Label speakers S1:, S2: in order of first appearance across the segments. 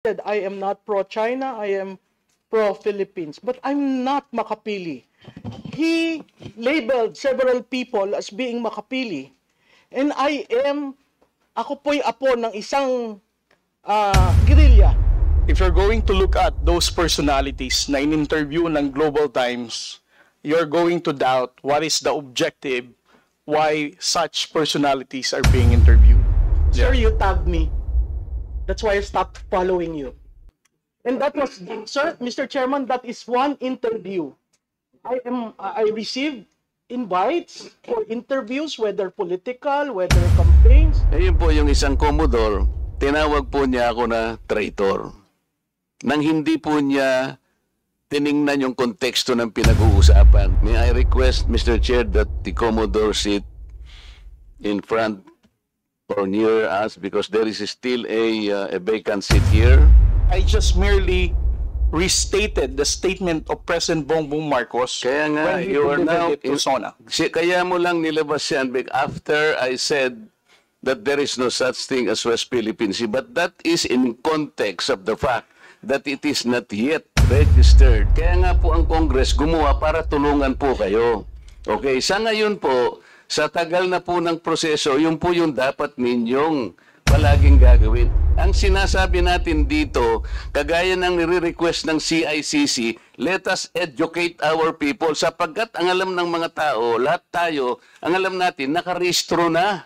S1: said, I am not pro-China, I am pro-Philippines. But I'm not Makapili. He labeled several people as being Makapili. And ako po'y apo ng isang guerrilla.
S2: If you're going to look at those personalities na in-interview ng Global Times, you're going to doubt what is the objective, why such personalities are being interviewed.
S1: Sir, you tagged me. That's why I stopped following you. And that was, sir, Mr. Chairman, that is one interview. I received invites for interviews, whether political, whether campaigns.
S3: Ayun po yung isang Commodore, tinawag po niya ako na traitor. Nang hindi po niya tiningnan yung konteksto ng pinag-uusapan. May I request, Mr. Chair, that the Commodore sit in front or near us because there is still a vacant seat here.
S2: I just merely restated the statement of President Bongbong Marcos
S3: Kaya nga,
S2: when he
S3: you are now
S2: delivered it to SONA.
S3: Kaya mo lang nilabas yan after I said that there is no such thing as West Philippine Sea, but that is in context of the fact that it is not yet registered. Kaya nga po ang Congress gumawa para tulungan po kayo. Okay, sa ngayon po, sa tagal na po ng proseso, yun po yung dapat ninyong palaging gagawin. Ang sinasabi natin dito, kagaya ng nire-request ng CICC, let us educate our people sapagkat ang alam ng mga tao, lahat tayo, ang alam natin, nakarehistro na.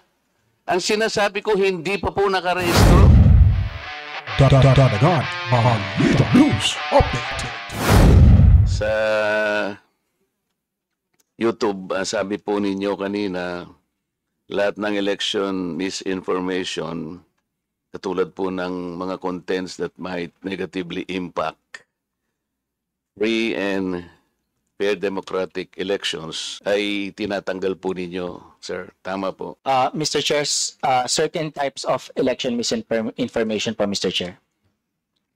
S3: Ang sinasabi ko, hindi pa po nakarehistro.
S4: Dadagan, Balita News Update.
S3: Sa YouTube, sabi po ninyo kanina, lahat ng election misinformation, katulad po ng mga contents that might negatively impact free and fair democratic elections, ay tinatanggal po ninyo, sir. Tama po.
S5: Mr. Chair, certain types of election misinformation po, Mr. Chair.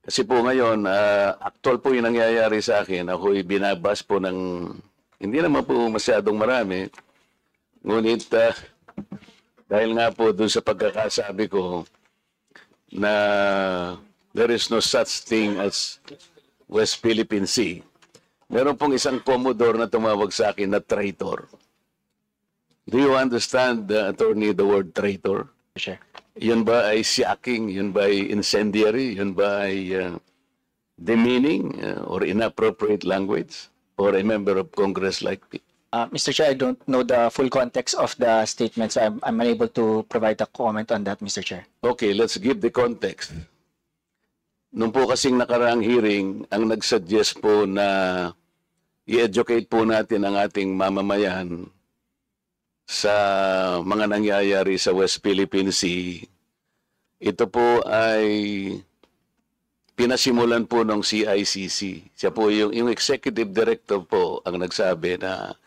S3: Kasi po ngayon, actual po yung nangyayari sa akin. Ako'y binabas po ng, hindi naman po masyadong marami. Ngunit, dahil nga po doon sa pagkakasabi ko na there is no such thing as West Philippine Sea, meron pong isang Commodore na tumawag sa akin na traitor. Do you understand, attorney, the word traitor?
S5: Sure.
S3: Yun ba ay shocking? Yun ba ay incendiary? Yun ba ay demeaning or inappropriate language for a member of Congress like me?
S5: Mr. Chair, I don't know the full context of the statement, so I'm unable to provide a comment on that, Mr. Chair.
S3: Okay, let's give the context. Nung po kasing nakaraang hearing, ang nagsuggest po na i-educate po natin ang ating mamamayan sa mga nangyayari sa West Philippine Sea, ito po ay pinasimulan po ng CICC. Siya po yung executive director po ang nagsabi na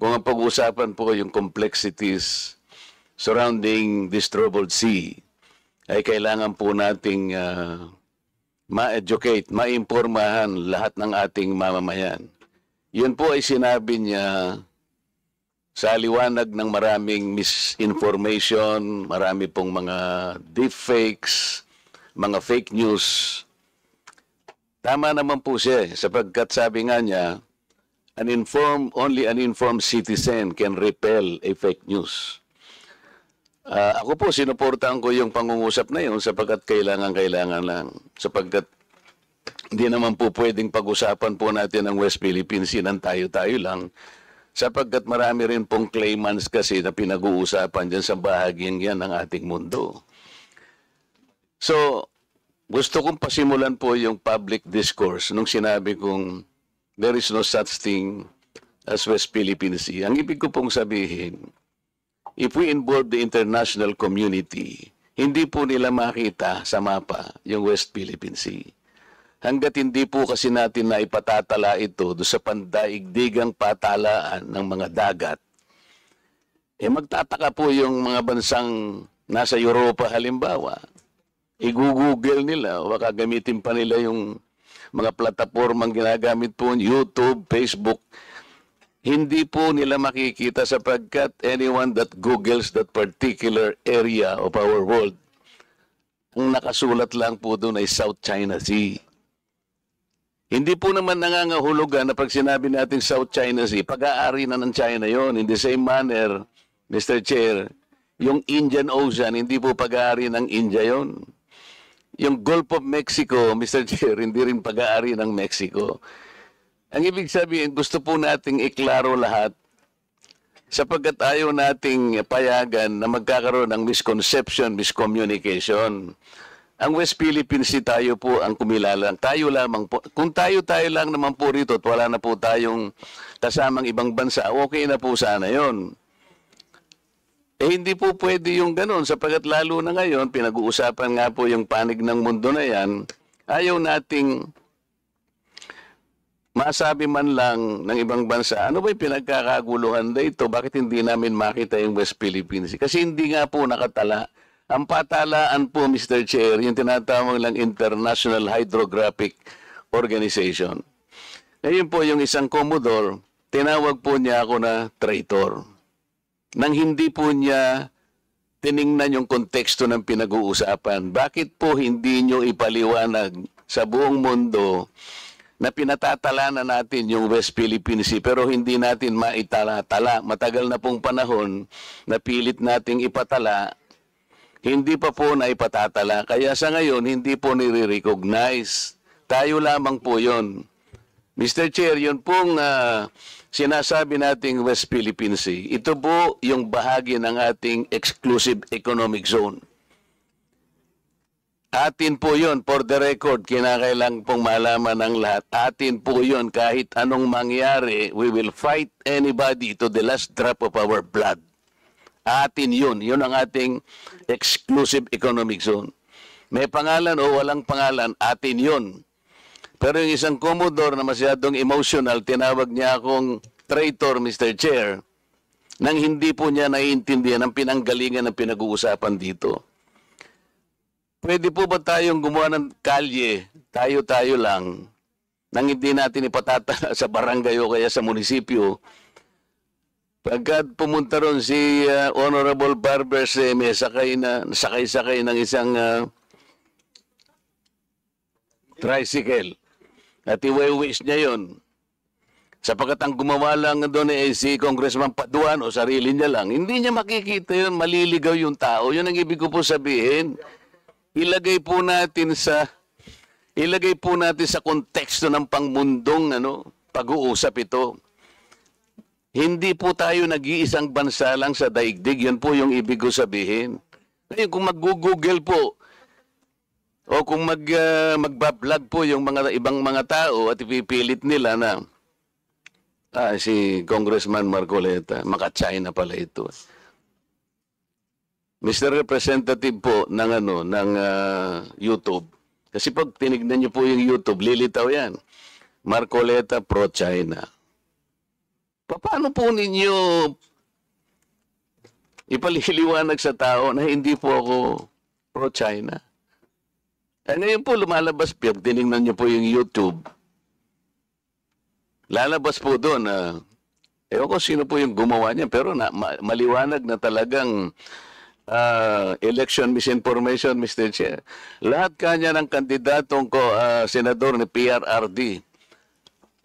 S3: kung ang pag-uusapan po yung complexities surrounding this troubled sea, ay kailangan po nating ma-educate, ma-impormahan lahat ng ating mamamayan. Yun po ay sinabi niya sa liwanag ng maraming misinformation, marami pong mga deepfakes, mga fake news. Tama naman po siya sapagkat sabi nga niya, only an informed citizen can repel a fake news. Ako po, sinuportahan ko yung pangungusap na yun sapagkat kailangan lang. Sapagkat hindi naman po pwedeng pag-usapan po natin ang West Philippine Sea ng tayo-tayo lang. Sapagkat marami rin pong claimants kasi na pinag-uusapan dyan sa bahagyang yan ng ating mundo. So, gusto kong pasimulan po yung public discourse nung sinabi kong there is no such thing as West Philippine Sea. Ang ibig ko pong sabihin, if we involve the international community, hindi po nila makita sa mapa yung West Philippine Sea. Hanggat hindi po kasi natin na ipatatala ito do sa pandaigdigang patalaan ng mga dagat, magtataka po yung mga bansang nasa Europa halimbawa. I-google nila o baka gamitin pa nila yung mga platapormang ginagamit po, YouTube, Facebook. Hindi po nila makikita sapagkat anyone that Googles that particular area of our world Ang nakasulat lang po doon ay South China Sea. Hindi po naman nangangahulugan na pag sinabi natin South China Sea, pag-aari na ng China yon. In the same manner, Mr. Chair, yung Indian Ocean, hindi po pag-aari ng India yon. Yung Gulf of Mexico, Mr. Chair, hindi rin pag-aari ng Mexico. Ang ibig sabihin, gusto po nating iklaro lahat sapagkat ayaw nating payagan na magkakaroon ng misconception, miscommunication. Ang West Philippines Sea, tayo po ang kumilalang. Tayo lamang po. Kung tayo lang naman po rito at wala na po tayong kasamang ibang bansa, okay na po sana yon. Hindi po pwede yung ganun sapagkat lalo na ngayon, pinag-uusapan nga po yung panig ng mundo na yan, ayaw nating masabi man lang ng ibang bansa, ano ba yung pinagkakaguluhan na ito? Bakit hindi namin makita yung West Philippines Sea? Kasi hindi nga po nakatala. Ang patalaan po, Mr. Chair, yung tinatawag lang International Hydrographic Organization. Ngayon po, yung isang Commodore, tinawag po niya ako na traitor. Nang hindi po niya tiningnan yung konteksto ng pinag-uusapan. Bakit po hindi nyo ipaliwanag sa buong mundo na pinatatala na natin yung West Philippine Sea pero hindi natin maitala-tala? Matagal na pong panahon na pilit nating ipatala, hindi pa po na ipatatala. Kaya sa ngayon, hindi po nire-recognize. Tayo lamang po yon. Mr. Chair, yun pong sinasabi nating West Philippine Sea, ito po yung bahagi ng ating exclusive economic zone. Atin po yun, for the record, kinakailangan pong malaman ng lahat. Atin po yun, kahit anong mangyari, we will fight anybody to the last drop of our blood. Atin yun. Yun ang ating exclusive economic zone. May pangalan o walang pangalan, atin yun. Pero yung isang Commodore na masyadong emotional, tinawag niya akong traitor, Mr. Chair, nang hindi po niya naiintindihan ang pinanggalingan ng pinag-uusapan dito. Pwede po ba tayong gumawa ng kalye, tayo-tayo lang, nang hindi natin ipatatala sa barangay o kaya sa munisipyo? Pagkat pumunta ron si Honorable Barber Seme, sakay ng isang tricycle. At iwi-wish niya yon. Sapagkat ang gumawa lang doon ay si Congressman Paduan o sarili niya lang. Hindi niya makikita yun, maliligaw yung tao. Yun ang ibig ko po sabihin. Ilagay po natin sa konteksto ng pangmundong pag-uusap ito. Hindi po tayo nag-iisang bansa lang sa daigdig. Yun po yung ibig ko sabihin. Ngayon, kung mag-google po, o kung magbablog po yung mga ibang mga tao at ipipilit nila na si Congressman Marcoleta, maka-China pala ito. Mr. Representative po ng YouTube. Kasi pag tinignan niyo po yung YouTube, lilitaw yan. Marcoleta pro-China. Paano po ninyo ipaliliwanag sa tao na hindi po ako pro-China? Ngayon po lumalabas, tinignan niyo po yung YouTube. Lalabas po doon ewan ko sino po yung gumawa niya, pero maliwanag na talagang election misinformation, Mr. Chair. Lahat kanya ng kandidatong senador ni PRRD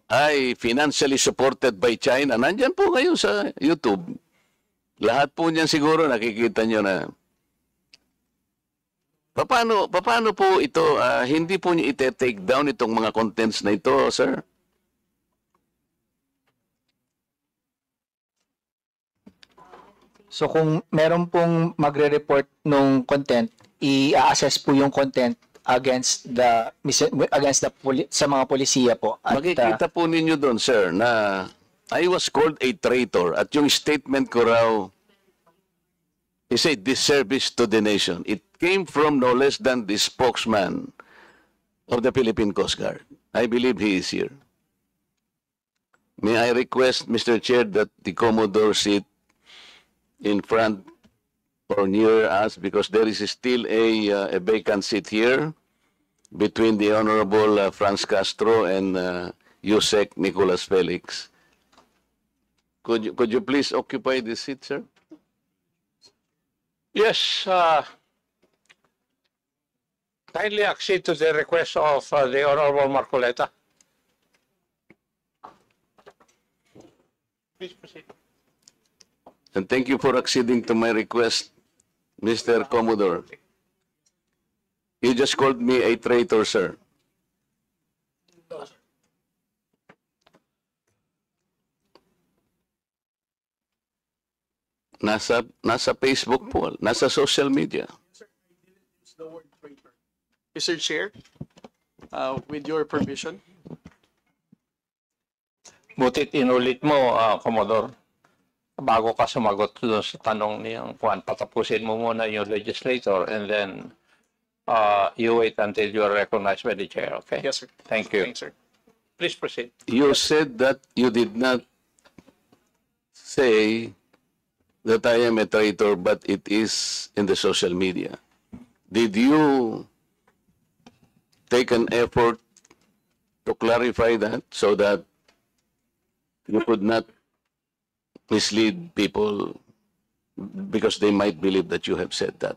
S3: ay financially supported by China. Nandyan po ngayon sa YouTube. Lahat po niyan siguro nakikita nyo na. Paano po ito, hindi po niyo ite-take down itong mga contents na ito, sir?
S5: So kung meron pong magre-report nung content, i-assess po yung content against sa mga polisiya po. At,
S3: makikita po ninyo doon, sir, na I was called a traitor at yung statement ko raw is a disservice to the nation. It came from no less than the spokesman of the Philippine Coast Guard. I believe he is here. May I request, Mr. Chair, that the Commodore sit in front or near us because there is still a vacant seat here between the Honorable Franz Castro and Yusek Nicolas Felix. Could you please occupy this seat, sir?
S2: Yes,
S6: Kindly accede to the request of the Honorable Marcoleta. Please proceed.
S3: And thank you for acceding to my request, Mr. Commodore. You just called me a traitor, sir. Nasa Facebook po, nasa social media.
S2: Mr. Chair, with your permission.
S6: Butit inulit mo, Commodore. Bago ka sumagot doon sa tanong niyang Juan, patapusin mo muna yung legislator and then you wait until you are recognized by the chair, okay?
S2: Yes, sir.
S6: Thank you.
S2: Thanks, sir.
S6: Please proceed.
S3: You said that you did not say that I am a traitor, but it is in the social media. Did you take an effort to clarify that so that you could not mislead people because they might believe that you have said that?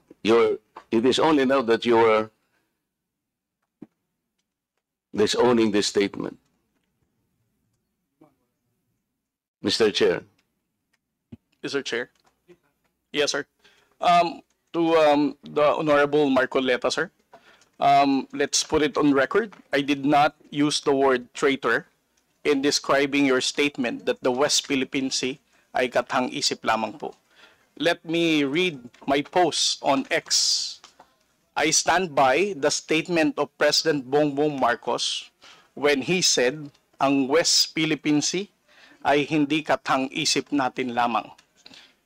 S3: It is only now that you are disowning this statement. Mr. Chair.
S2: Mr. Chair. Yes, sir. To the Honorable Marcoleta, sir. Let's put it on record. I did not use the word traitor in describing your statement that the West Philippine Sea ay kathang-isip lamang po. Let me read my post on X. I stand by the statement of President Bongbong Marcos when he said ang West Philippine Sea ay hindi kathang-isip natin lamang.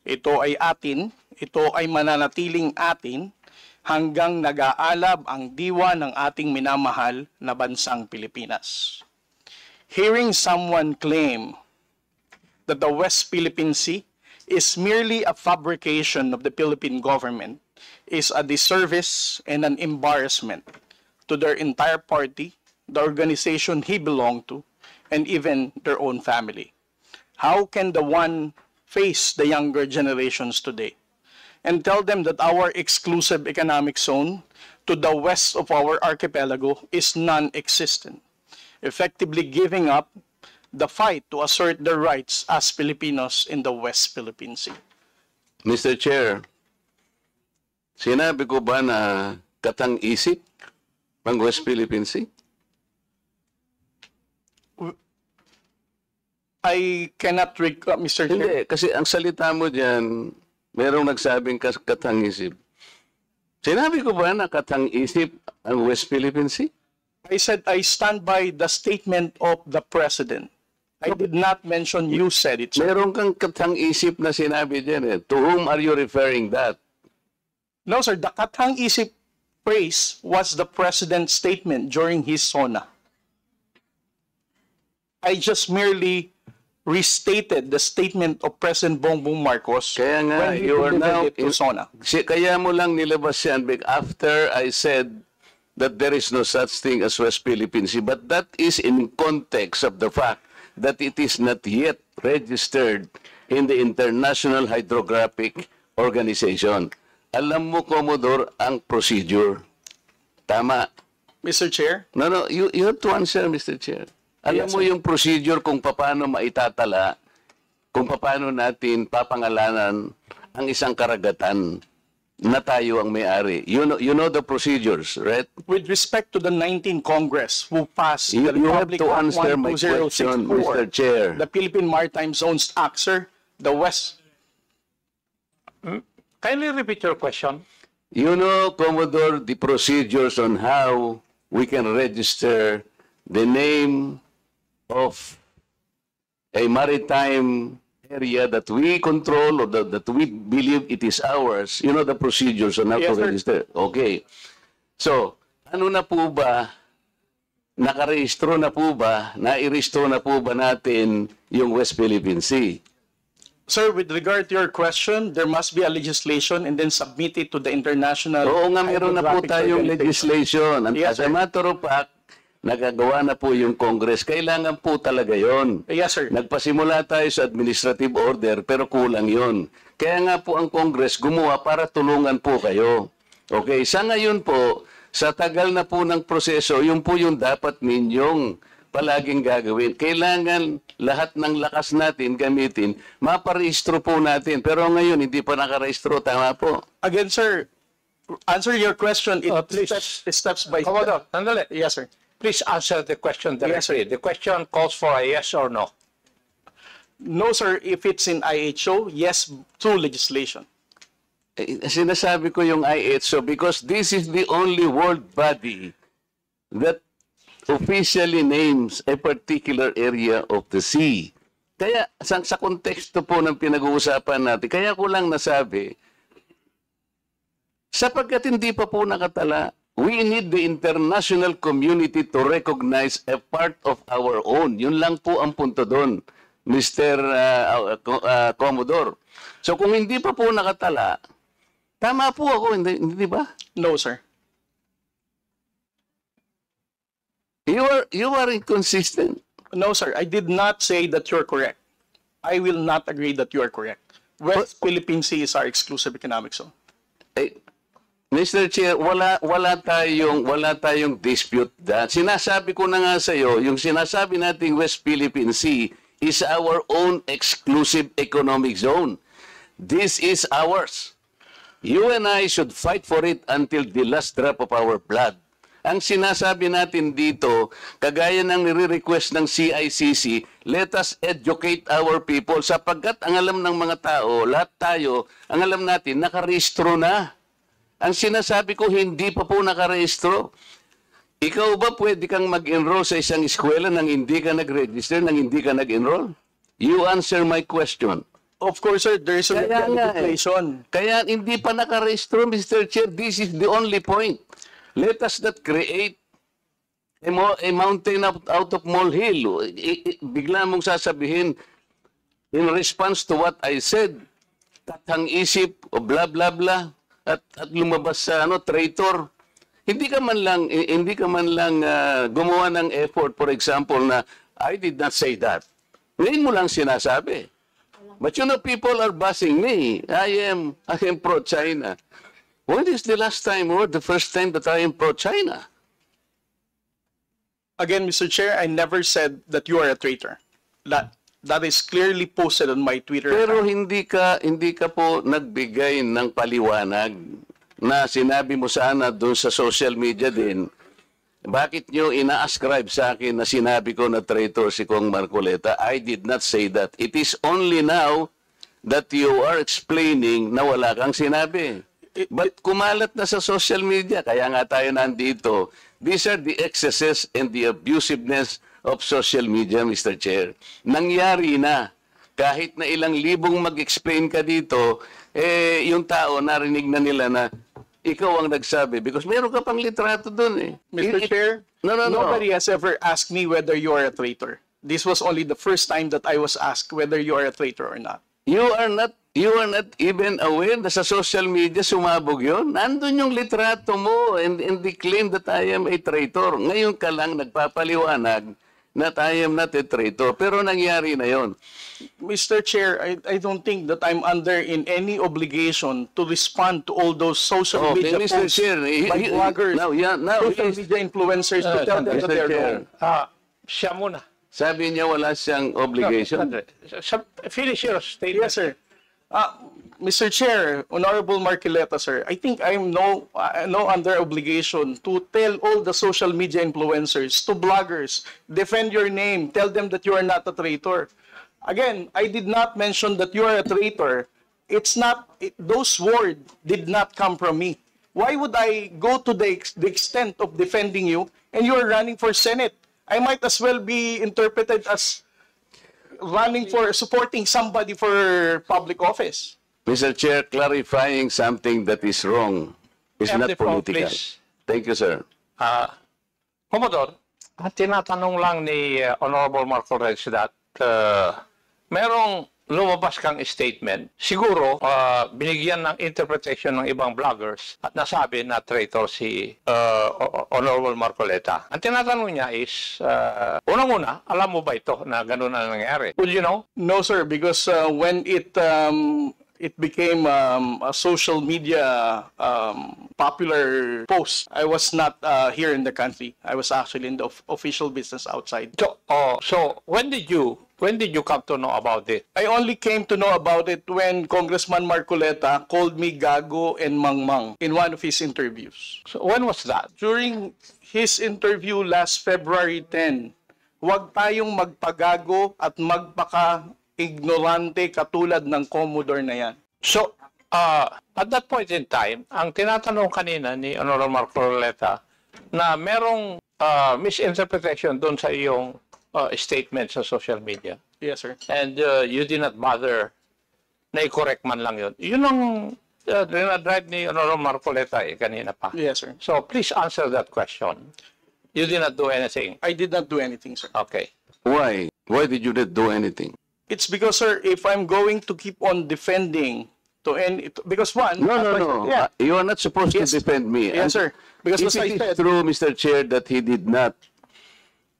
S2: Ito ay atin, ito ay mananatiling atin hanggang nag-aalab ang diwa ng ating minamahal na bansang Pilipinas. Hearing someone claim that the West Philippine Sea is merely a fabrication of the Philippine government is a disservice and an embarrassment to their entire party, the organization he belonged to, and even their own family. How can the one face the younger generations today and tell them that our exclusive economic zone to the west of our archipelago is non-existent, effectively giving up the fight to assert their rights as Filipinos in the West Philippine Sea?
S3: Mr. Chair, sinabi ko ba na katang-isip ang West Philippine Sea?
S2: I cannot recall, Mr. Chair.
S3: Hindi, kasi ang salita mo dyan, merong nagsabing katang-isip. Sinabi ko ba na katang-isip ang West Philippine Sea?
S2: I said I stand by the statement of the President. I did not mention you said it, sir.
S3: Meron kang katang-isip na sinabi dyan eh. To whom are you referring that?
S2: No, sir. The katang-isip phrase was the President's statement during his SONA. I just merely restated the statement of President Bongbong Marcos
S3: Kaya nga,
S2: when he
S3: you are now,
S2: delivered it to SONA.
S3: kaya mo lang nilabas yan after I said that there is no such thing as West Philippine Sea. But that is in context of the fact that it is not yet registered in the International Hydrographic Organization. Alam mo, Commodore, ang procedure. Tama.
S2: Mr. Chair,
S3: No, you have to answer, Mr. Chair. Alam mo yung procedure kung paano maitatala, kung paano natin papangalanan ang isang karagatan na tayo ang may-ari. You know the procedures, right?
S2: with respect to the 19th Congress who passed
S3: You
S2: the
S3: have
S2: Republic
S3: to
S2: Act
S3: answer my question, Mr.
S2: 12064,
S3: Chair.
S2: the Philippine Maritime Zones Act, sir, the West.
S6: Kindly repeat your question.
S3: You know, Commodore, the procedures on how we can register the name of a maritime area that we control or that we believe it is ours. You know the procedures on how
S2: Yes,
S3: to
S2: sir.
S3: register. Okay. So, ano na po ba, nakarehistro na po ba, nairehistro na po ba natin yung West Philippine Sea?
S2: Sir, with regard to your question, there must be a legislation and then submit it to the international.
S3: Oo nga, meron na po
S2: Hydrographic
S3: tayong
S2: Organization.
S3: legislation.
S2: Yes,
S3: As a
S2: sir.
S3: matter of fact, nagagawa na po yung Congress. Kailangan po talaga yon.
S2: Yes, sir.
S3: Nagpasimula tayo sa administrative order, pero kulang yon. Kaya nga po ang Congress gumawa para tulungan po kayo. Okay, sa ngayon po, Sa tagal na po ng proseso, yun po yung dapat ninyong palaging gagawin. Kailangan lahat ng lakas natin gamitin, maparehistro po natin. Pero ngayon, hindi pa nakarehistro. Tama po.
S2: Again, sir, answer your question. It
S6: Please.
S2: steps by
S6: Commodore, sandali.
S2: Yes, sir.
S6: Please answer the question directly. The question calls for a yes or no.
S2: No, sir. If it's in IHO, yes, through legislation.
S3: Sinasabi ko yung IHO because this is the only world body that officially names a particular area of the sea. Kaya sa konteksto po ng pinag-uusapan natin, kaya ko lang nasabi, sapagkat hindi pa po nakatala, we need the international community to recognize a part of our own. Yun lang po ang punto doon, Mr. Commodore. So kung hindi pa po nakatala, tama po ako, hindi ba?
S2: No, sir.
S3: You are inconsistent.
S2: No, sir. I did not say that you're correct. I will not agree that you are correct. West Philippine Sea is our exclusive economic zone.
S3: Eh, Mr. Chair, wala tayong dispute that. Sinasabi ko na nga sa iyo, yung sinasabi nating West Philippine Sea is our own exclusive economic zone. This is ours. You and I should fight for it until the last drop of our blood. Ang sinasabi natin dito, kagaya ng nire-request ng CICC, let us educate our people sapagkat ang alam ng mga tao, lahat tayo, ang alam natin, nakarehistro na. Ang sinasabi ko, hindi pa po nakarehistro. Ikaw ba pwede kang mag-enroll sa isang eskwela nang hindi ka nag-register, nang hindi ka nag-enroll? You answer my question.
S2: Of course, sir, there is a
S3: Kaya nga
S2: legislation.
S3: Kaya hindi pa nakarehistro, Mr. Chair. This is the only point. Let us not create a mountain out of molehill. Bigla mong sasabihin, in response to what I said, tathang isip, o blah, blah, blah, at lumabas sa traitor. Hindi ka man lang gumawa ng effort, for example, na I did not say that. Ngayon mo lang sinasabi. But you know, people are bashing me. I am pro-China. When is the last time or the first time that I am pro-China?
S2: Again, Mr. Chair, I never said that you are a traitor. That is clearly posted on my Twitter
S3: Pero
S2: account.
S3: hindi ka po nagbigay ng paliwanag na sinabi mo sana doon sa social media din. Bakit nyo ina-ascribe sa akin na sinabi ko na traitor si Kong Marcoleta? I did not say that. It is only now that you are explaining na wala kang sinabi. But kumalat na sa social media, kaya nga tayo nandito. These are the excesses and the abusiveness of social media, Mr. Chair. Nangyari na. Kahit na ilang libong mag-explain ka dito, yung tao narinig na nila na ikaw ang nagsabi because meron ka pang litrato dun eh.
S2: Mr. Chair,
S3: No.
S2: nobody has ever asked me whether you are a traitor. This was only the first time that I was asked whether you are a traitor or not.
S3: You are not even aware na sa social media sumabog yun? Nandun yung litrato mo and the claim that I am a traitor. Ngayon ka lang nagpapaliwanag na I am not a traitor. Pero nangyari na yon.
S2: Mr. Chair, I don't think that I'm under in any obligation to respond to all those social media
S3: Mr.
S2: posts
S3: Chair,
S2: by bloggers,
S3: now
S2: social media influencers to tell them that
S3: Mr.
S2: they're
S3: Chair,
S2: wrong.
S6: Siya muna.
S3: sabi niya wala siyang obligation.
S6: Finish your statement.
S2: Yes, sir. Mr. Chair, Honorable Marcoleta, sir, I think I'm no under obligation to tell all the social media influencers, to bloggers, defend your name, tell them that you are not a traitor. Again, I did not mention that you are a traitor. It's not, those words did not come from me. Why would I go to the extent of defending you and you are running for Senate? I might as well be interpreted as running for, supporting somebody for public office.
S3: Mr. Chair, clarifying something that is wrong is
S6: Have
S3: not
S6: the floor,
S3: political.
S6: please.
S3: Thank you, sir.
S6: Commodore, ang tinatanong lang ni Honorable Marco Reyes that merong lumabas kang statement, siguro binigyan ng interpretation ng ibang bloggers at nasabi na traitor si Honorable Marcoleta. Ang tinatanong niya is, unang-una, alam mo ba ito na gano'n na nangyari? Would you know?
S2: No, sir, because when it became a social media popular post. I was not here in the country. I was actually in the official business outside.
S6: So when did you come to know about it?
S2: I only came to know about it when Congressman Marcoleta called me Gago and Mangmang in one of his interviews.
S6: So when was that?
S2: During his interview last February 10, huwag tayong magpagago at magpaka-ignorante katulad ng Commodore na yan.
S6: So, at that point in time, ang tinatanong kanina ni Honorable Marcoleta na merong misinterpretation doon sa iyong statement sa social media.
S2: Yes, sir.
S6: And you did not bother na i-correct man lang yun. Yun ang dinadrive ni Honorable Marcoleta kanina pa.
S2: Yes, sir.
S6: So, please answer that question. You did not do anything.
S2: I did not do anything, sir.
S6: Okay.
S3: Why? Why did you not do anything?
S2: It's because, sir, if I'm going to keep on defending to any, because one,
S3: No.
S2: Yeah.
S3: You are not supposed
S2: Yes.
S3: to defend me.
S2: Yes, sir. Because
S3: If
S2: as I
S3: it
S2: said,
S3: is true, Mr. Chair, that he did not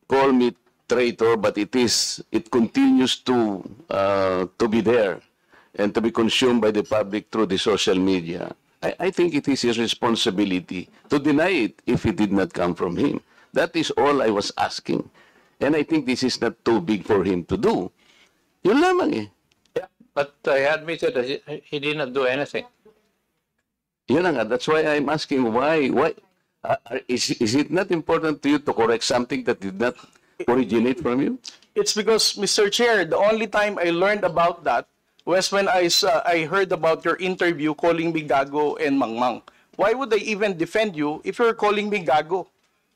S3: call me traitor, but it continues to be there and to be consumed by the public through the social media. I think it is his responsibility to deny it if it did not come from him. That is all I was asking. And I think this is not too big for him to do. Yun lamang eh.
S6: Yeah. But he admitted that he did not do anything.
S3: Yun na nga. That's why I'm asking why is it not important to you to correct something that did not originate from you?
S2: it's because, Mr. Chair, the only time I learned about that was when I heard about your interview calling me Gago and Mangmang. Why would I even defend you if you're calling me Gago?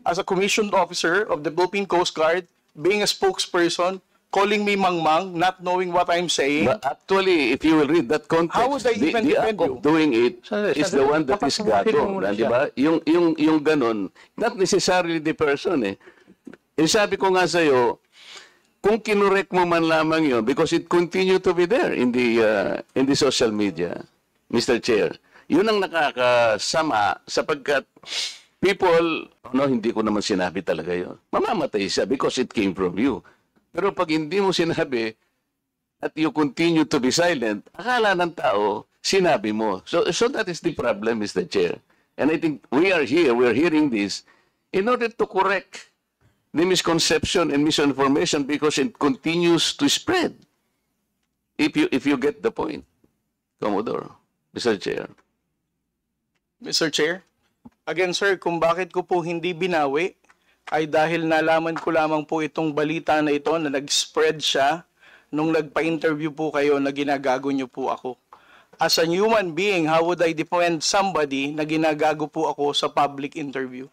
S2: As a commissioned officer of the Philippine Coast Guard, being a spokesperson, calling me Mangmang, not knowing what I'm saying.
S3: But actually, if you will read that context,
S2: How would I even
S3: the
S2: defend
S3: act
S2: you?
S3: of doing it
S6: Sandali,
S3: is the one that
S6: dapat
S3: is
S6: sagutin mo
S3: gago.
S6: muna
S3: Di ba? Yung ganon, not necessarily the person eh. Sabi ko nga sa'yo, kung kinurek mo man lamang yun, because it continue to be there in the social media, Mr. Chair, yun ang nakakasama sapagkat people, hindi ko naman sinabi talaga yun. Mamamatay siya because it came from you. Pero pag hindi mo sinabi at you continue to be silent, akala ng tao, sinabi mo. So that is the problem, Mr. Chair. And I think we are hearing this in order to correct the misconception and misinformation because it continues to spread. If you get the point, Commodore, Mr. Chair.
S2: Mr. Chair, again, sir, kung bakit ko po hindi binawi ay dahil nalaman ko lamang po itong balita na ito na nag-spread siya nung nagpa-interview po kayo na ginagago niyo po ako. As a human being, how would I defend somebody na ginagago po ako sa public interview?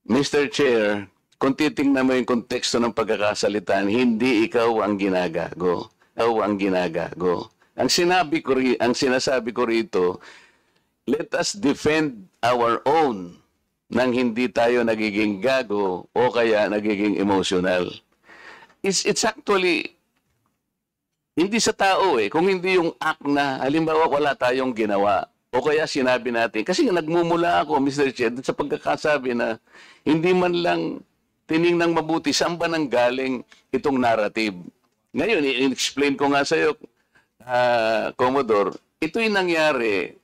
S3: Mr. Chair, kung titingnan mo yung konteksto ng pagkakasalitan, hindi ikaw ang ginagago. Ikaw ang ginagago. Ang sinasabi ko rito, let us defend our own nang hindi tayo nagiging gago o kaya nagiging emotional. It's actually hindi sa tao eh. Kung hindi yung act na, halimbawa wala tayong ginawa o kaya sinabi natin. Kasi nagmumula ako, Mr. Chair, sa pagkakasabi na hindi man lang tiningnang mabuti saan ba nang galing itong narrative. Ngayon, i-explain ko nga sa iyo, Commodore, ito'y nangyari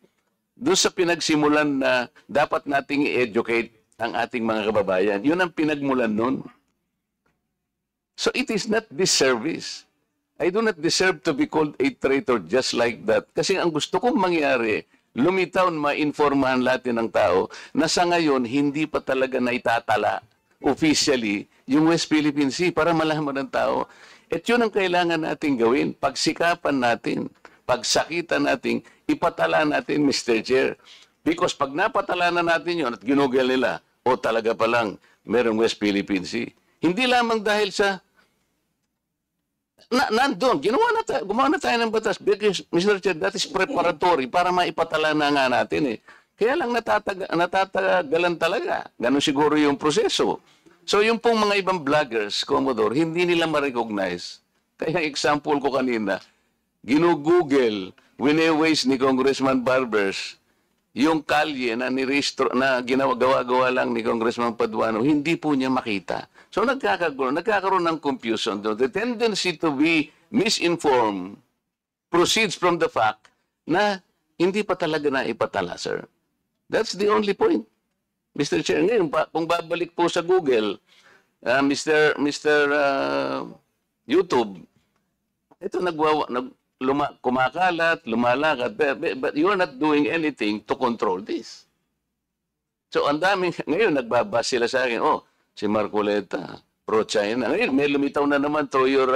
S3: doon sa pinagsimulan na dapat nating i-educate ang ating mga kababayan. Yun ang pinagmulan nun. So it is not disservice. I do not deserve to be called a traitor just like that. Kasi ang gusto kong mangyari, lumitaw, ma-informahan natin ng tao na sa ngayon, hindi pa talaga naitatala officially yung West Philippine Sea para malaman ng tao. At yun ang kailangan natin gawin. Pagsikapan natin, pagsakitan natin, ipatala natin, Mr. Chair. Because pag napatala na natin yun at ginugol nila, talaga palang merong West Philippine Sea. Hindi lamang dahil sa nandun, gumawa na tayo ng batas. Because, Mr. Chair, that is preparatory para maipatala na nga natin eh. Kaya lang natatagalan talaga. Ganun siguro yung proseso. So yung pong mga ibang vloggers, Commodore, hindi nila ma-recognize. Kaya example ko kanina, ginugoogle, wine-waste ni Congressman Barbers, yung kalye na gawa lang ni Congressman Paduano, hindi po niya makita. So nagkakaroon ng confusion. The tendency to be misinformed proceeds from the fact na hindi pa talaga na ipatala, sir. That's the only point. Mr. Chair, ngayon, kung babalik po sa Google, Mr. YouTube, ito kumakalat, lumalakad, but you are not doing anything to control this. So, ang daming, ngayon, nagbabas sila sa akin, oh, si Marcoleta, pro-China. Ngayon, may lumitaw na naman through your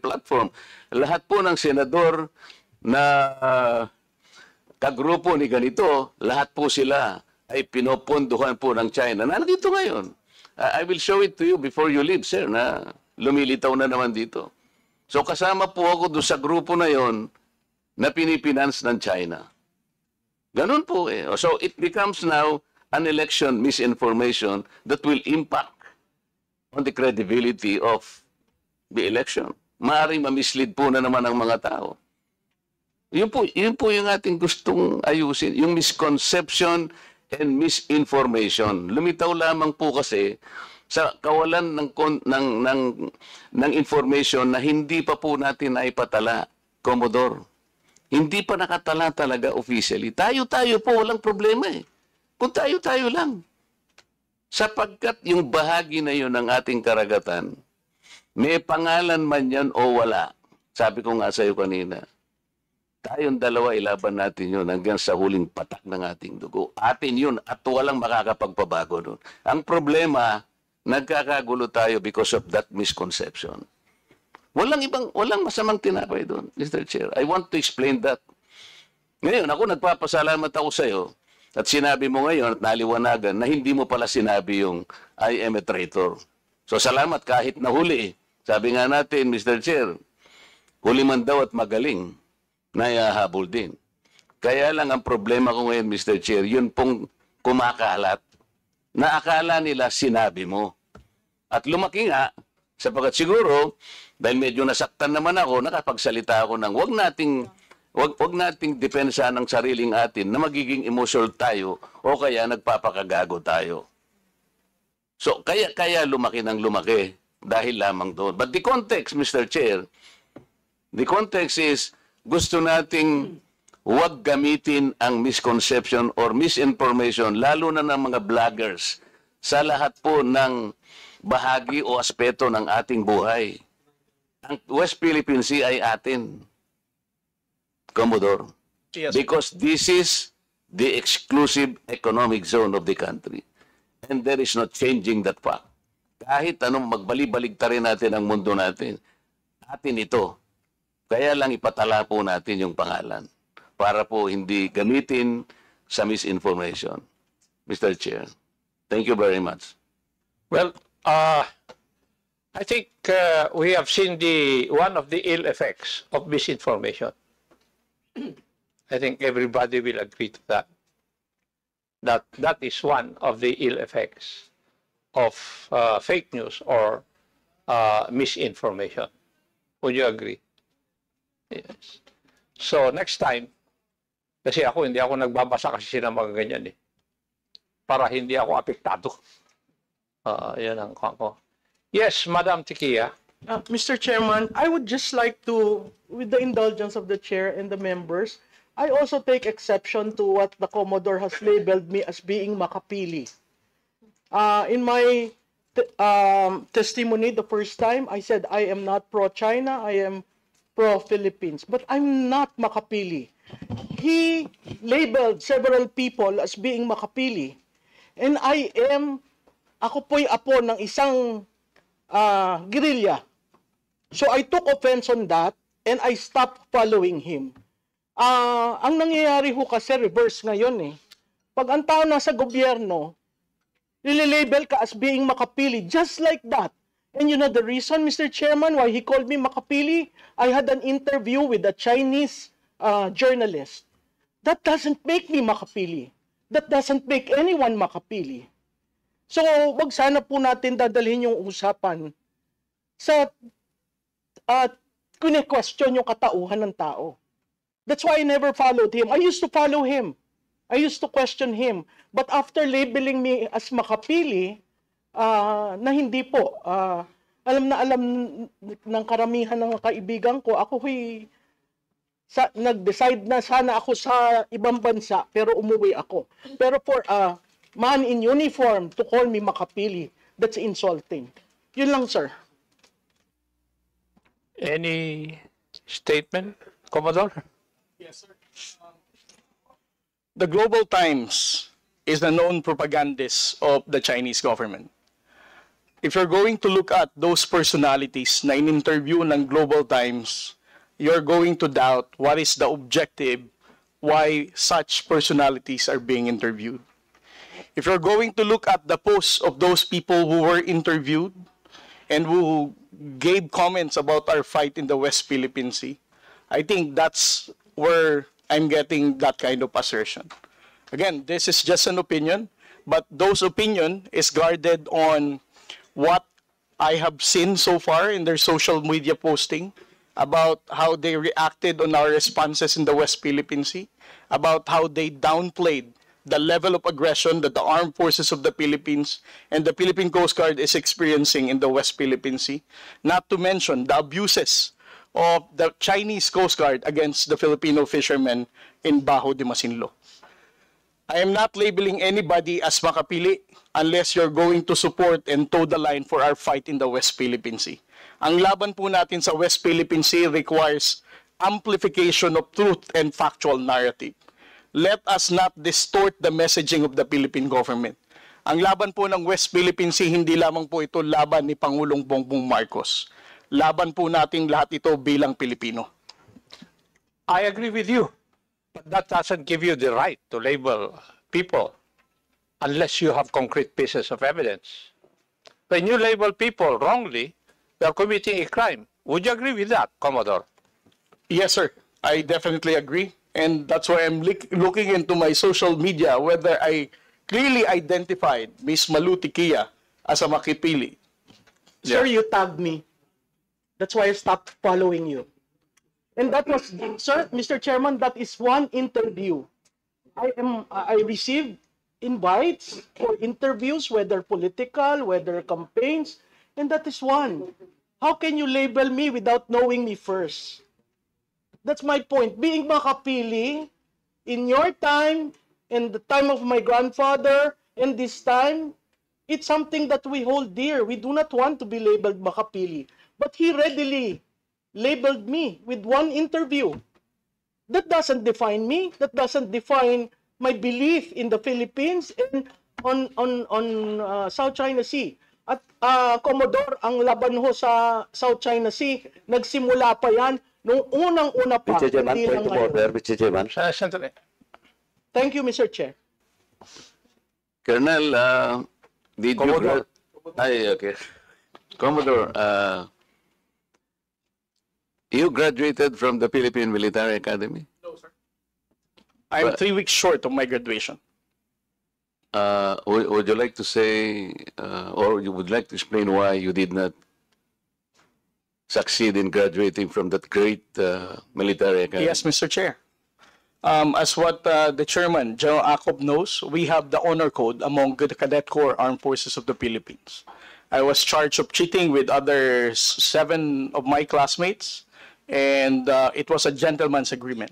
S3: platform. Lahat po ng senador na kagrupo ni ganito, lahat po sila ay pinopondohan po ng China. Nandito ngayon. I will show it to you before you leave, sir, na lumilitaw na naman dito. So kasama po ako doon sa grupo na yon na pinipinance ng China. Ganun po eh. So it becomes now an election misinformation that will impact on the credibility of the election. Maaaring mamislead po na naman ang mga tao. Yun po yung ating gustong ayusin, yung misconception and misinformation. Lumitaw lamang po kasi sa kawalan ng information na hindi pa po natin naipatala, Commodore. Hindi pa nakatala talaga officially. Tayo po, walang problema eh. Kung tayo lang. Sapagkat yung bahagi na yun ng ating karagatan, may pangalan man yan o wala. Sabi ko nga sa iyo kanina, tayong dalawa ilaban natin yun hanggang sa huling patak ng ating dugo. Atin yun at walang makakapagpabago nun. Ang problema, nagkakagulo tayo because of that misconception. Walang masamang tinapay doon, Mr. Chair. I want to explain that. Ngayon, ako nagpapasalamat ako sa iyo at sinabi mo ngayon at naliwanagan na hindi mo pala sinabi yung I am a traitor. So salamat kahit nahuli. Sabi nga natin, Mr. Chair, huli man daw at magaling, nayahabol din. Kaya lang ang problema ko ngayon, Mr. Chair, yun pong kumakalat na akala nila sinabi mo. At lumaki nga, sapagkat siguro, dahil medyo nasaktan naman ako, nakapagsalita ako ng wag nating depensa ng sariling atin na magiging emotional tayo o kaya nagpapakagago tayo. So, kaya lumaki ng lumaki dahil lamang doon. But the context, Mr. Chair, the context is gusto nating huwag gamitin ang misconception or misinformation, lalo na ng mga vloggers, sa lahat po ng bahagi o aspeto ng ating buhay. Ang West Philippine Sea ay atin, Commodore.
S2: Yes.
S3: Because this is the exclusive economic zone of the country. And there is no changing that fact. Kahit anong magbali-baligtarin natin ang mundo natin, atin ito. Kaya lang ipatala po natin yung pangalan para po hindi gamitin sa misinformation. Mr. Chair, thank you very much.
S6: Well, I think we have seen one of the ill effects of misinformation. I think everybody will agree to that. That is one of the ill effects of fake news or misinformation. Would you agree? Yes. So next time, kasi hindi ako nagbabasa kasi sila mga ganyan eh. Para hindi ako apektado. Yan ang ko. Yes, Madam Tikia.
S1: Mr. Chairman, I would just like to, with the indulgence of the chair and the members, I also take exception to what the Commodore has labeled me as being makapili. In my testimony the first time, I said I am not pro-China, I am pro-Philippines. But I'm not makapili. He labeled several people as being makapili. And ako po'y apo ng isang guerrilla. So I took offense on that and I stopped following him. Ang nangyayari ho kasi reverse ngayon eh. Pag ang tao nasa gobyerno, nililabel ka as being makapili, just like that. And you know the reason, Mr. Chairman, why he called me makapili? I had an interview with a Chinese journalist. That doesn't make me makapili. That doesn't make anyone makapili. So, wag sana po natin dadalhin yung usapan sa kune-question yung katauhan ng tao. That's why I never followed him. I used to follow him. I used to question him. But after labeling me as makapili, na hindi po, alam ng karamihan ng kaibigan ko, ako nag-decide na sana ako sa ibang bansa pero umuwi ako. Pero for a man in uniform to call me makapili, that's insulting. Yun lang, sir.
S6: Any statement, Commodore?
S2: Yes, sir. The Global Times is a known propagandist of the Chinese government. If you're going to look at those personalities na in-interview ng Global Times, you're going to doubt what is the objective, why such personalities are being interviewed. If you're going to look at the posts of those people who were interviewed and who gave comments about our fight in the West Philippine Sea, I think that's where I'm getting that kind of assertion. Again, this is just an opinion, but those opinion is guarded on what I have seen so far in their social media posting about how they reacted on our responses in the West Philippine Sea, about how they downplayed the level of aggression that the armed forces of the Philippines and the Philippine Coast Guard is experiencing in the West Philippine Sea, not to mention the abuses of the Chinese Coast Guard against the Filipino fishermen in Bajo de Masinloc. I am not labeling anybody as makapili unless you're going to support and toe the line for our fight in the West Philippine Sea. Ang laban po natin sa West Philippine Sea requires amplification of truth and factual narrative. Let us not distort the messaging of the Philippine government. Ang laban po ng West Philippine Sea, hindi lamang po ito laban ni Pangulong Bongbong Marcos. Laban po nating lahat ito bilang Pilipino.
S6: I agree with you, but that doesn't give you the right to label people unless you have concrete pieces of evidence. When you label people wrongly, they are committing a crime. Would you agree with that, Commodore?
S2: Yes, sir. I definitely agree. And that's why I'm looking into my social media whether I clearly identified Miss Maluti Kia as a makipili.
S1: Sir, you tagged me. That's why I stopped following you. And that was, sir, Mr. Chairman, that is one interview. I received invites for interviews, whether political, whether campaigns, and that is one. How can you label me without knowing me first? That's my point. Being makapili in your time, in the time of my grandfather, and this time, it's something that we hold dear. We do not want to be labeled makapili. But he readily labeled me with one interview. That doesn't define me. That doesn't define my belief in the Philippines and on South China Sea. At Commodore, ang laban ho sa South China Sea, nagsimula pa yan nung unang-una pa.
S7: Mr. Chairman,
S1: hindi
S7: point
S1: lang
S7: of order, Mr. Chairman.
S6: Sandali.
S1: Thank you, Mr. Chair.
S3: Colonel, did
S6: Commodore.
S3: okay. Commodore, you graduated from the Philippine Military Academy?
S2: No, sir. I'm 3 weeks short of my graduation.
S3: Would you like to say, or you would like to explain why you did not succeed in graduating from that great military academy?
S2: Yes, Mr. Chair. As what the chairman, General Acob, knows, we have the honor code among the Cadet Corps Armed Forces of the Philippines. I was charged of cheating with other 7 of my classmates, and it was a gentleman's agreement.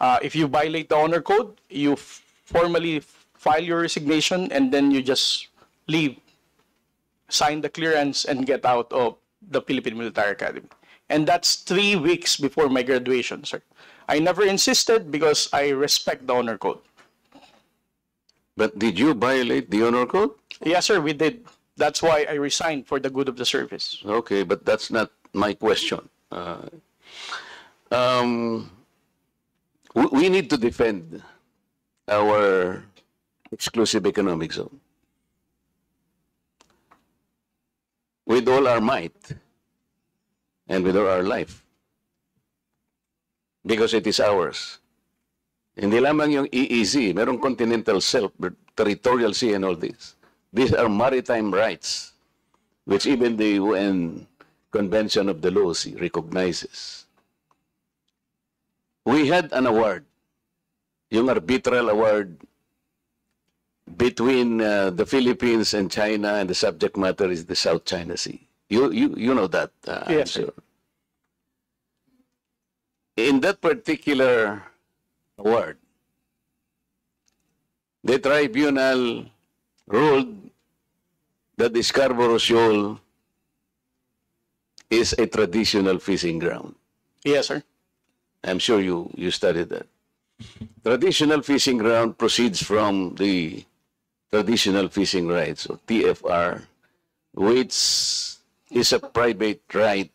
S2: If you violate the honor code, you formally file your resignation, and then you just leave, sign the clearance, and get out of the Philippine Military Academy. And that's 3 weeks before my graduation, sir. I never insisted because I respect the honor code.
S3: But did you violate the honor code?
S2: Yes, sir, we did. That's why I resigned for the good of the service.
S3: Okay, but that's not my question. We need to defend our exclusive economic zone with all our might and with all our life, because it is ours. Hindi lamang yung EEZ, merong continental shelf, territorial sea and all this. These are maritime rights, which even the UN Convention of the Laws recognizes. We had an award, yung arbitral award between the Philippines and China, and the subject matter is the South China Sea. You know that,
S2: Yes,
S3: I'm sure. in that particular award, the tribunal ruled that the Scarborough Shoal is a traditional fishing ground.
S2: Yes, sir.
S3: I'm sure you studied that. Traditional fishing ground proceeds from the traditional fishing rights, or TFR, which is a private right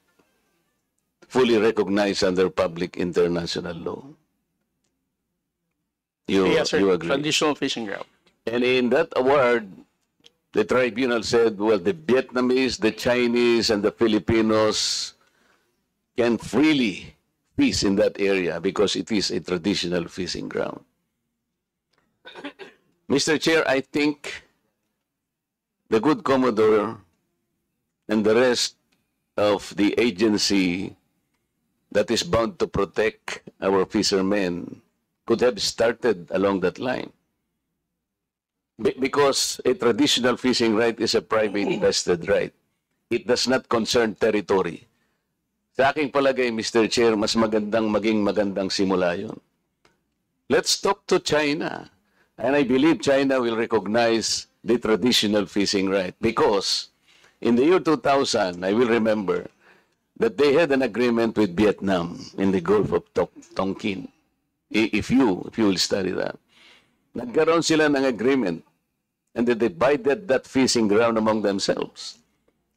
S3: fully recognized under public international law.
S2: Yes, sir.
S3: You agree?
S2: Traditional fishing ground.
S3: And in that award, the tribunal said, well, the Vietnamese, the Chinese, and the Filipinos can freely fish in that area because it is a traditional fishing ground. Mr. Chair, I think the good Commodore and the rest of the agency that is bound to protect our fishermen could have started along that line. Because a traditional fishing right is a private vested right. It does not concern territory. Sa aking palagay, Mr. Chair, mas maging magandang simula yun. Let's talk to China. And I believe China will recognize the traditional fishing right. Because in the year 2000, I will remember that they had an agreement with Vietnam in the Gulf of Tonkin. If you will study that. Nagkaroon sila ng agreement and they divided that fishing ground among themselves.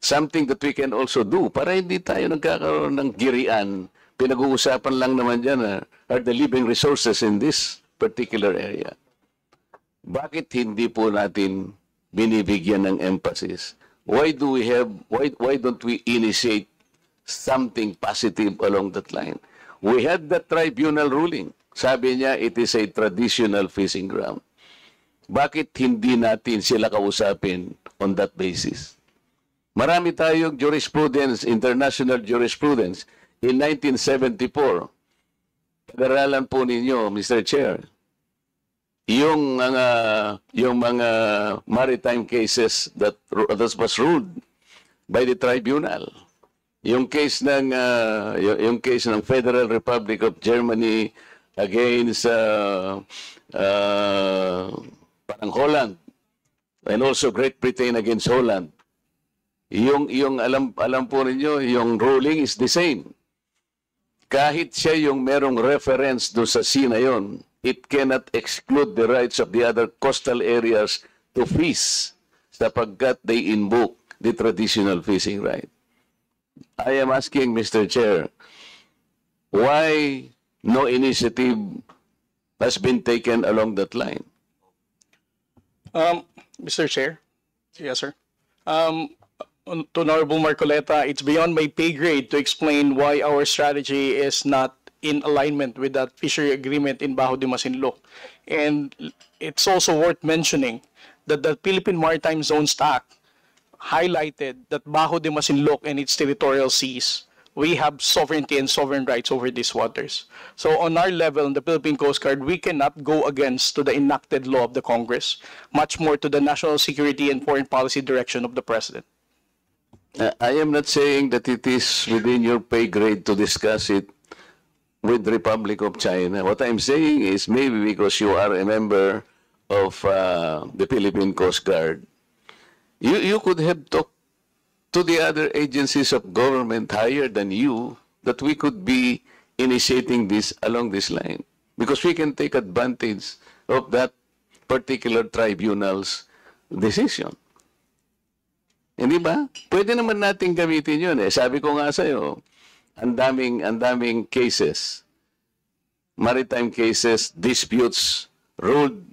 S3: Something that we can also do para hindi tayo nagkakaroon ng girian. Pinag-uusapan lang naman dyan are the living resources in this particular area. Bakit hindi po natin binibigyan ng emphasis? Why don't we initiate something positive along that line? We had that tribunal ruling. Sabi niya, it is a traditional fishing ground. Bakit hindi natin sila kausapin on that basis? Marami tayong jurisprudence, international jurisprudence. In 1974, pag-aralan po ninyo, Mr. Chair, yung mga maritime cases that was ruled by the tribunal. Yung case ng Federal Republic of Germany against parang Holland, and also Great Britain against Holland. Yung alam po ninyo, yung ruling is the same. Kahit siya yung merong reference doon sa sea na yon, it cannot exclude the rights of the other coastal areas to fish sapagkat they invoke the traditional fishing right. I am asking, Mr. Chair, why no initiative has been taken along that line?
S2: Mr. Chair. Yes, sir. To Honorable Marcoleta, it's beyond my pay grade to explain why our strategy is not in alignment with that fishery agreement in Bajo de Masinloc. And it's also worth mentioning that the Philippine Maritime Zones Act highlighted that Bajo de Masinloc and its territorial seas, we have sovereignty and sovereign rights over these waters. So on our level, in the Philippine Coast Guard, we cannot go against to the enacted law of the Congress, much more to the national security and foreign policy direction of the President.
S3: I am not saying that it is within your pay grade to discuss it with the Republic of China. What I'm saying is maybe because you are a member of the Philippine Coast Guard, you could have talked to the other agencies of government higher than you that we could be initiating this along this line. Because we can take advantage of that particular tribunal's decision. Hindi ba? Pwede naman natin gamitin yun eh. Sabi ko nga sa'yo, ang daming cases, maritime cases, disputes ruled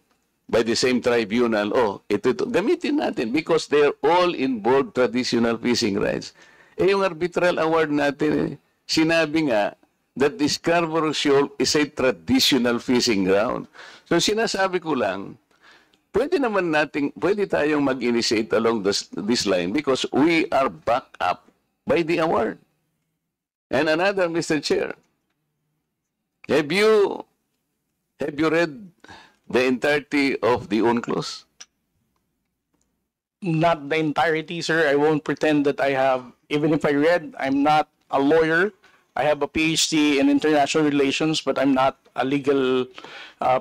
S3: by the same tribunal. Oh, ito. Gamitin natin because they are all involved traditional fishing rights. Eh, yung arbitral award natin, eh, sinabi nga that the Scarborough Shoal is a traditional fishing ground. So sinasabi ko lang, pwede tayong mag-initiate along this line because we are backed up by the award. And another, Mr. Chair, have you read the entirety of the UNCLOS?
S2: Not the entirety, sir. I won't pretend that I have. Even if I read, I'm not a lawyer. I have a PhD in international relations, but I'm not a legal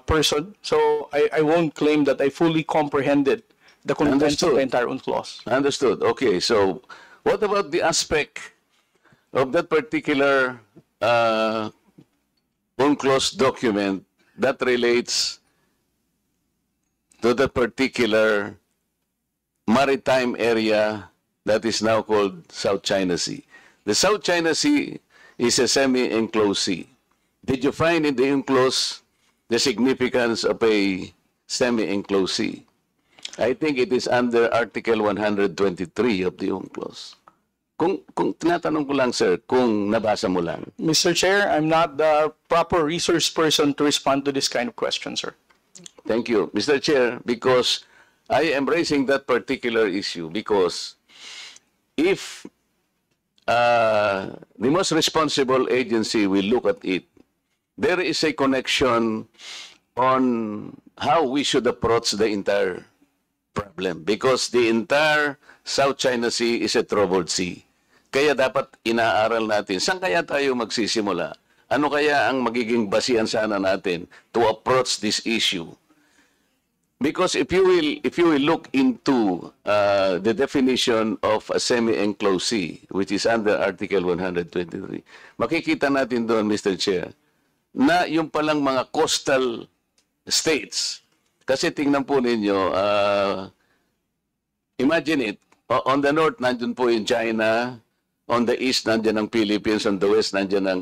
S2: person. So I won't claim that I fully comprehended the contents of the entire UNCLOS.
S3: Understood. Okay, so what about the aspect of that particular UNCLOS document that relates to the particular maritime area that is now called South China Sea? The South China Sea is a semi-enclosed sea. Did you find in the UNCLOS the significance of a semi-enclosed sea? I think it is under Article 123 of the UNCLOS. Kung tinatanong ko lang, sir, kung nabasa mo lang.
S2: Mr. Chair, I'm not the proper resource person to respond to this kind of question, sir.
S3: Thank you, Mr. Chair, because I am raising that particular issue because if the most responsible agency will look at it, there is a connection on how we should approach the entire problem because the entire South China Sea is a troubled sea. Kaya dapat inaaral natin, saan kaya tayo magsisimula? Ano kaya ang magiging basihan sana natin to approach this issue? Because if you will look into the definition of a semi-enclosed sea, which is under Article 123, makikita natin doon, Mr. Chair, na yung palang mga coastal states. Kasi tingnan po ninyo, imagine it, on the north, nandun po yung China, on the east, nandyan ang Philippines, on the west, nandyan ang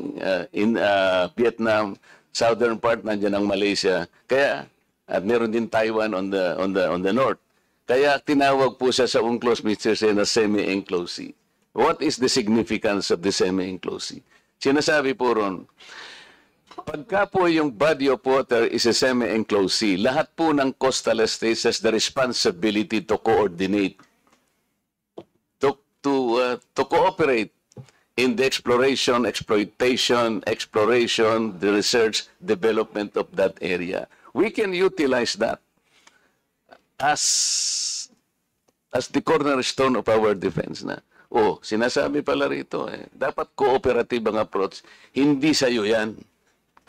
S3: Vietnam, southern part, nandyan ang Malaysia. Kaya, at meron din Taiwan on the north. Kaya tinawag po siya sa UNCLOS, Mr. Chair, na semi-enclosed sea. What is the significance of the semi-enclosed sea? Sinasabi po ron, pagka po yung body of water is a semi-enclosed sea, lahat po ng coastal states has the responsibility to coordinate, to cooperate in the exploration, the research, development of that area. We can utilize that as the cornerstone of our defense na. Oh, sinasabi pala rito, dapat cooperative ang approach. Hindi sa'yo yan.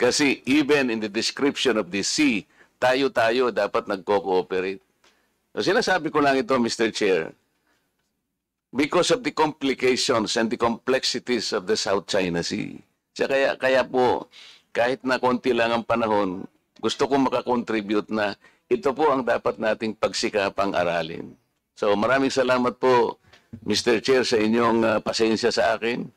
S3: Kasi even in the description of the sea, tayo-tayo dapat nagko-cooperate. So, sinasabi ko lang ito, Mr. Chair, because of the complications and the complexities of the South China Sea. Kaya po, kahit na konti lang ang panahon, gusto kong makakontribute na ito po ang dapat nating pagsikapang aralin. So maraming salamat po, Mr. Chair, sa inyong pasensya sa akin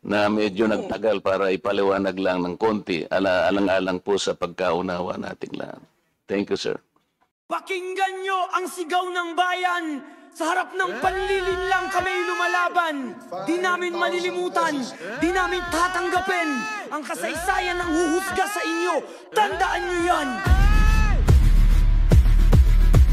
S3: na medyo nagtagal para ipaliwanag lang ng konti, alang-alang po sa pagkaunawa nating lahat. Thank you, sir.
S7: Pakinggan nyo ang sigaw ng bayan. Sa harap ng panlilinlang kami lumalaban. Di namin malilimutan, di namin tatanggapin ang kasaysayan ng huhusga sa inyo. Tandaan nyo yan!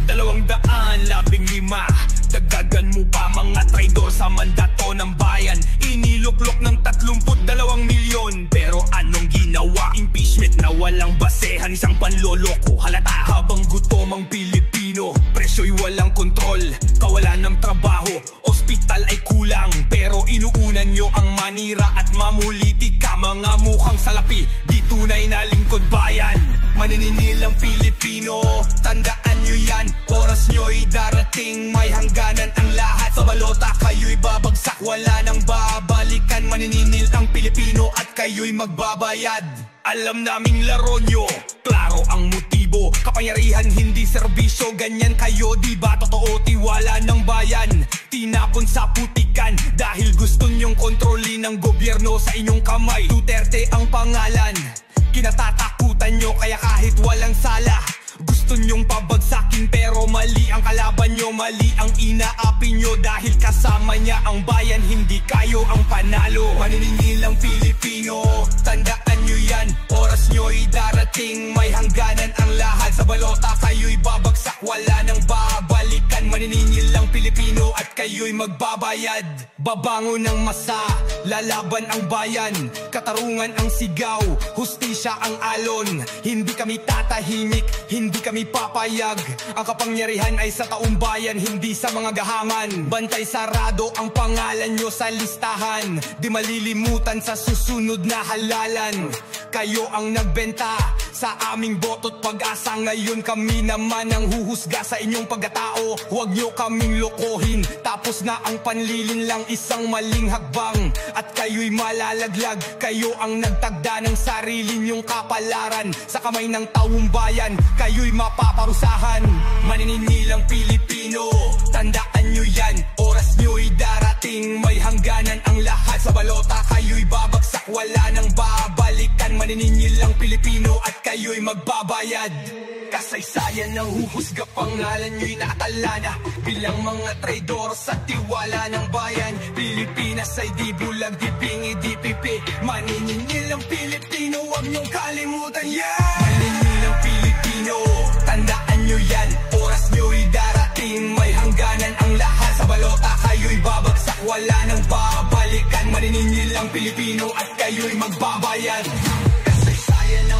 S7: 215, dagdagan mo pa mga traidor sa mandato ng bayan. Iniluklok ng 32 milyon. Pero anong ginawa? Impeachment na walang basehan, isang panloloko. Halata habang gutom ang Pilipino, presyo'y walang kontrol, kawalan ng trabaho, ospital ay kulang. Pero inuunan nyo ang manira at mamulitika, mga mukhang salapi, di tunay na lingkod bayan. Maninilang Pilipino, tandaan nyo yan, oras nyo'y darating, may hangganan ang lahat. Sa balota kayo'y babagsak, wala nang babalikan. Maniningil ang Pilipino at kayo'y magbabayad. Alam naming laro nyo, klaro ang motibo, kapangyarihan hindi serbisyo, ganyan kayo diba? Totoo tiwala ng bayan, tinapon sa putikan dahil gusto nyong kontrolin ng gobyerno sa inyong kamay. Duterte ang pangalan, kinatatakutan nyo kaya kahit walang sala gusto nyong pabagsakin, pero mali ang kalaban nyo, mali ang inaapi nyo, dahil kasama niya ang bayan, hindi kayo ang panalo. Maniningil ang Pilipino, tandaan nyo yan. yan, oras nyo'y darating, may hangganan ang lahat. Sa balota kayo'y babagsak, wala nang babalikan. Maniningil lang Pilipino at kayo'y magbabayad. Babangon ng masa, lalaban ang bayan, katarungan ang sigaw, hustisya ang alon. Hindi kami tatahimik, hindi kami papayag. Ang kapangyarihan ay sa taong bayan, hindi sa mga gahaman. Bantay sarado ang pangalan nyo sa listahan, di malilimutan sa susunod na halalan. Kayo ang nagbenta sa aming boto't pag-asa, ngayon kami naman ang huhusga sa inyong pagkatao. Huwag nyo kaming lokohin, tapos na ang panlilin lang, isang maling hakbang at kayo'y malalaglag. Kayo ang nagtagda ng sarili nyong kapalaran, sa kamay ng taong bayan kayo'y mapaparusahan. Maninilang Pilipino, tandaan nyo yan, oras nyo'y darating, may hangganan ang lahat. Sa balota kayo'y babagsak, wala nang babalikan. Maninilang Pilipino at kayo'y magbabayad. Kasaysayan ng huhusga, pangalan nyo'y nakatala na bilang mga traidor sa tiwala ng bayan. Pilipinas ay di bulag, di pingi, di pipi. Maninilang Pilipino, huwag nyong kalimutan yan. Maninilang Pilipino, tandaan nyo yan, oras nyo'y darating, may hangganan ang lahat. Sa balota kayo'y babagsak, wala nang babalikan. Maninilang Pilipino at kayo'y magbabayad. Kasaysayan ng